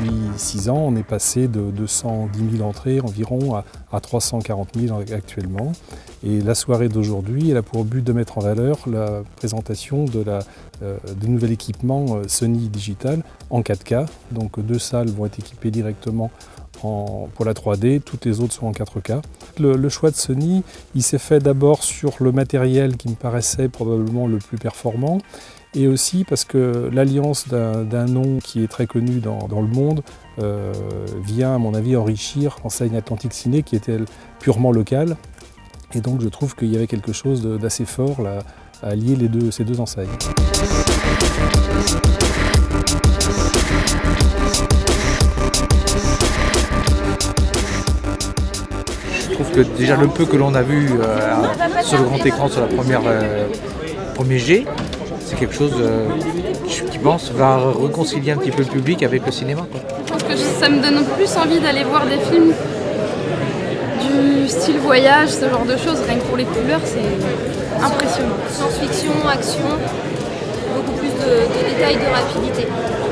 depuis 6 ans, on est passé de 210 000 entrées environ à 340 000 actuellement. Et la soirée d'aujourd'hui, elle a pour but de mettre en valeur la présentation de nouvel équipement Sony Digital en 4K. Donc 2 salles vont être équipées directement pour la 3D, toutes les autres sont en 4K. Le choix de Sony, il s'est fait d'abord sur le matériel qui me paraissait probablement le plus performant, et aussi parce que l'alliance d'un nom qui est très connu dans le monde vient, à mon avis, enrichir l'enseigne Atlantique Ciné, qui était purement locale. Et donc je trouve qu'il y avait quelque chose d'assez fort là, à lier ces deux enseignes. Je trouve que déjà le peu que l'on a vu sur le grand écran sur la premier jet, c'est quelque chose qui pense va réconcilier un petit peu le public avec le cinéma, quoi. Je pense que ça me donne plus envie d'aller voir des films du style voyage, ce genre de choses. Rien que pour les couleurs, c'est impressionnant. Science-fiction, action, beaucoup plus de détails, de rapidité.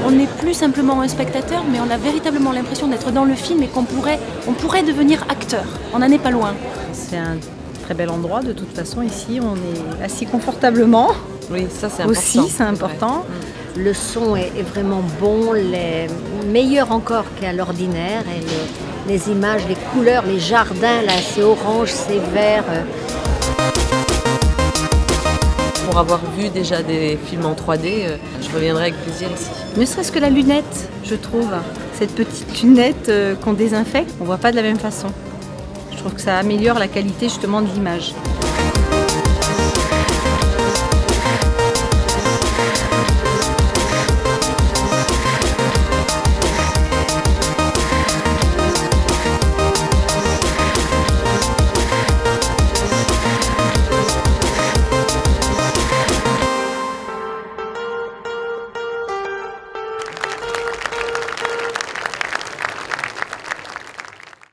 On n'est plus simplement un spectateur, mais on a véritablement l'impression d'être dans le film et qu'on pourrait devenir acteur. On n'en est pas loin. C'est un très bel endroit de toute façon. Ici, on est assis confortablement. Oui, ça c'est important. Aussi, c'est important. Le son est vraiment bon, meilleur encore qu'à l'ordinaire. Et les images, les couleurs, les jardins, là, c'est orange, c'est vert. Pour avoir vu déjà des films en 3D, je reviendrai avec plaisir ici. Ne serait-ce que la lunette, je trouve. Cette petite lunette qu'on désinfecte, on ne voit pas de la même façon. Je trouve que ça améliore la qualité justement de l'image.